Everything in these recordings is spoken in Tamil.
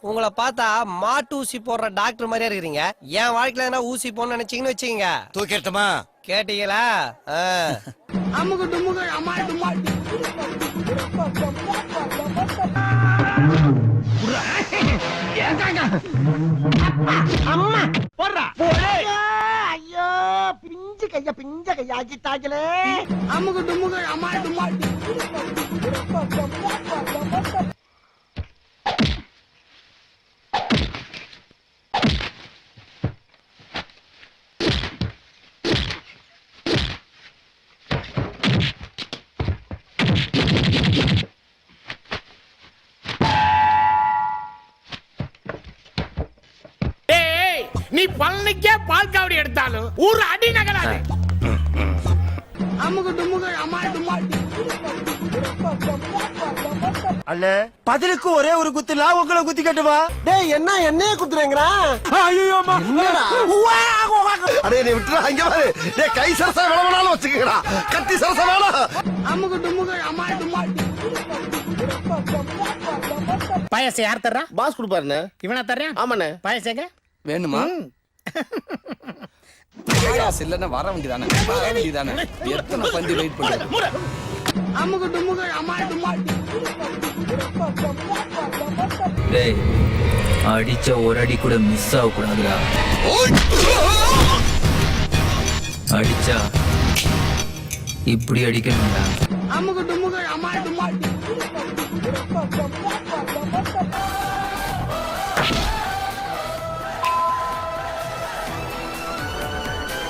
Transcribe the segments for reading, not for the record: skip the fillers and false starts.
உங்களை பார்த்தா மாட்டு ஊசி போடுற டாக்டர் மாதிரியா இருக்கீங்க. என் வாழ்க்கையில என்ன ஊசி போடணும்னு நினைச்சீங்கன்னு வச்சுக்கீங்க. தூக்கிட்டுமா கேட்டீங்களா? அமுகு டுமுகு அமால் டுமால். அம்மா போடுறா போடே. ஐயோ பிஞ்ச கையா ஆக்கிட்டாங்களே. அமுகு டுமுகு அமால் டுமால். நீ பழனிக்கே பால் காவடி எடுத்தாலும் ஊர் அடி நகராது. அமுகு டுமுகு அமால் டுமால். அல்ல பதிலுக்கு ஒரே ஒரு குத்து நான் உங்களை குத்தி கட்டுவா. டேய் என்ன என்னைய குத்துறேங்கறா? ஐயோ என்னடா? அடே நீ விட்டுடா இங்க பாரு. டேய் கை சரசா வேணாலும் வச்சுக்கடா. கத்தி சரசா வேணா. அமுகு டுமுகு அமால் டுமால். பாயசம் யார் தர்றா? பாஸ் குடுப்பாருண்ணே. இவனா தர்றேன்? ஆமாண்ணே. பாயசங்க வேணுமா? இல்லன்னா வர வேண்டியதானே, வர வேண்டியதானே. எத்தனை பந்தி வெயிட் பண்றது? அமுகு டுமுகு அமால் டுமால். டேய் அடிச்ச ஒரு அடி கூட மிஸ் ஆக கூடாதுடா. அடிச்சா இப்படி அடிக்கணும்டா. அமுகு டுமுகு அமால் டுமால்.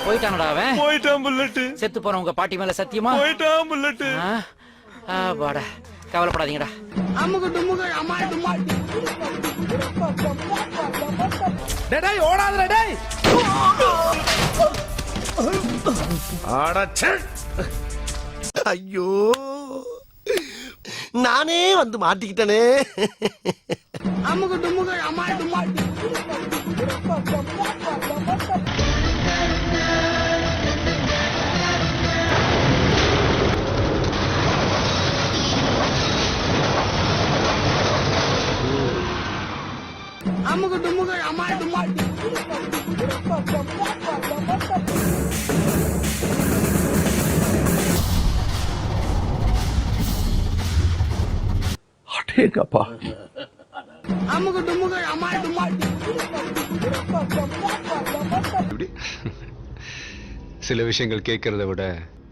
போயிட்டானடா அவன். போயிட்டான் புல்லட். செத்து போன உங்க பாட்டி மேல சத்தியமா போயிட்டான் புல்லட். வாடா கவலைப்படாதீங்கடா. அமுகு டுமுகு அமால் டுமால். டேய் ஓடாதடா டேய். அடச்சே. ஐயோ நானே வந்து மாட்டிக்கிட்டனே. அமுகு டுமுகு அமால் டுமால். அமுகு டுமுகு அமால் டுமால். அடேங்கப்பா. அமுகு டுமுகு அமால் டுமால். சில விஷயங்கள் கேட்கறத விட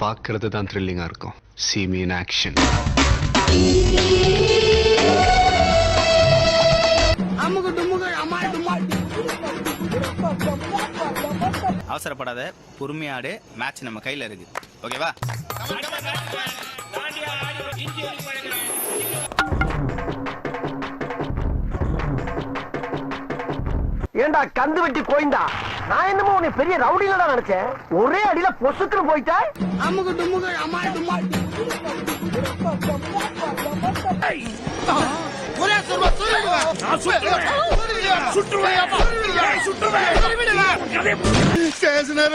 பார்க்கறது தான் த்ரில்லிங்கா இருக்கும். See me in action. அமுகு டுமுகு அமால் டுமால். அவசரப்படாத, பொறுமையாடு. மேட்ச் நம்ம கையில இருக்கு. ஓகேவா? ஏண்டா கந்து வெட்டி கோயிந்தா, நான் என்னமோ உன்னை பெரிய ரவுடிலடா நினைச்சேன். ஒரே அடியில பொசுக்குன்னு போயிட்ட. அமுகு டுமுகு அமால் டுமால்.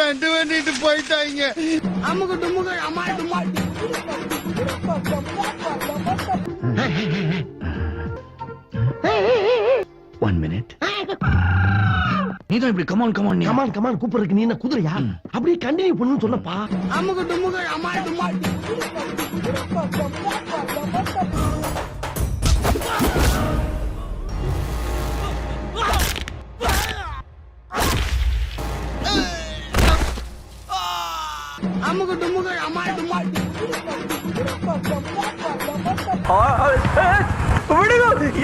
ரெண்டு வேண்டிட்டு போயிட்டாங்க. அமுகு டுமுகு அமால் டுமால். One minute. நீதான் இப்படி கமான் கமான் கூப்பிடுறதுக்கு நீ என்ன குதிரையா? அப்படியே கண்டினியூ பண்ணுன்னு சொல்லப்பா. அமுகு டுமுகு அமால் டுமால். அமுகு டுமுகு அமால் டுமால்.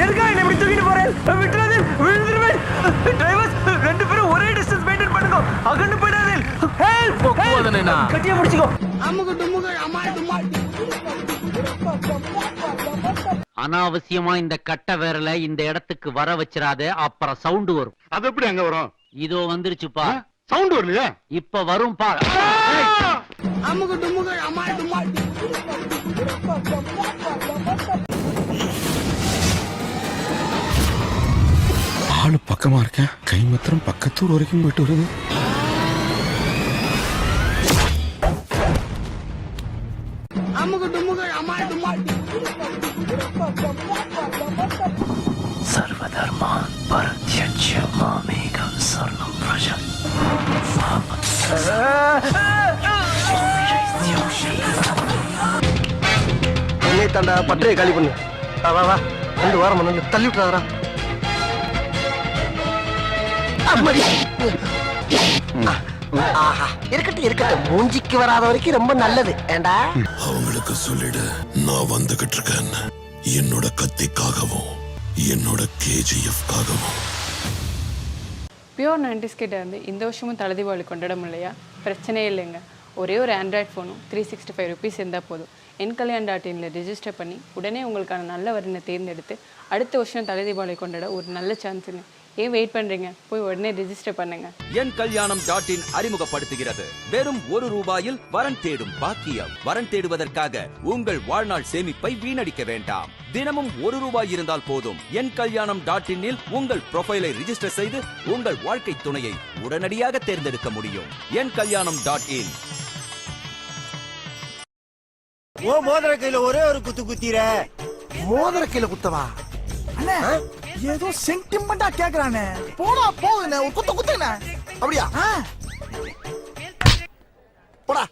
எதுக்கா என்ன இப்படி தூக்கிட்டு போறேன்? விட்டுறாதே, விழுந்துருவேன். டிரைவர்ஸ் ரெண்டு பேரும் ஒரே டிஸ்டன்ஸ் மெயின்டைன் பண்ணுங்க. அகன்னு போயிடாதே. ஹெல்ப் கட்டியா பிடிச்சுக்கோ. அமுகு டுமுகு அமால் டுமால். அனாவசியமா இந்த கட்ட விரல இந்த இடத்துக்கு வர வச்சிராத, அப்புறம் சவுண்ட் வரும். அது எப்படி அங்க வரும்? இதோ வந்துருச்சுப்பா. சவுண்ட் வரலையா? இப்ப வரும் பா. அமுகு டுமுகு அமால் டுமால். ஆளு பக்கமா இருக்கேன். கை மாத்திரம் பக்கத்தூர் வரைக்கும் போயிட்டு வருது. அமுகு டுமுகு அமால் டுமால். சர்வதர்மா உன்னை தாண்டா பட்டறையை காலி பண்ணு. வா வா வா 2 வாரம் வந்து தள்ளி விட்டுறாரா. அம்மாடி. ஆஹா இருக்கட்டும் இருக்கட்டும், மூஞ்சிக்கு வராத வரைக்கும் ரொம்ப நல்லது. ஏண்டா அவங்களுக்கு சொல்லிடு நான் வந்துகிட்டு இருக்கேன், என்னோட கத்திக்காகவும் என்னோட KGF-க்காகவும். பியூர் 90s கிட்ட இருந்து இந்த வருஷமும் தலை தீபாவளி கொண்டாட முடியலையா? பிரச்சனையே இல்லைங்க. ஒரே ஒரு ஆண்ட்ராய்ட் ஃபோனும் 365 ருபீஸ் இருந்தால் போதும். NKalyan.in ரெஜிஸ்டர் பண்ணி உடனே உங்களுக்கான நல்ல வரனை தேர்ந்தெடுத்து அடுத்த வருஷம் தலை தீபாவளி கொண்டாட ஒரு நல்ல சான்ஸுங்க. ஏன் வெயிட் பண்ணுறீங்க? போய் உடனே ரெஜிஸ்டர் பண்ணுங்க. NKalyanam.in அறிமுகப்படுத்துகிறது வெறும் ₹1 வரன் தேடும் பாக்கியம். வரன் தேடுவதற்காக உங்கள் வாழ்நாள் சேமிப்பை வீணடிக்க வேண்டாம். தினமும் ₹1 இருந்தால் போதும். NKalyanam.in உங்கள் ப்ரொஃபைலை ரிஜிஸ்டர் செய்து உங்கள் வாழ்க்கை துணையை உடனடியாக தேர்ந்தெடுக்க முடியும். NKalyanam.in. ஓ மோதிர கையில ஒரே ஒரு குத்து குத்திர. மோதிர கையில குத்தவா? அண்ணே ஏதோ சென்டிமெண்டா கேக்குறானே. போடா போகுதுண்ணே, ஒரு குத்து குத்துண்ணே. அப்படியா? போடா.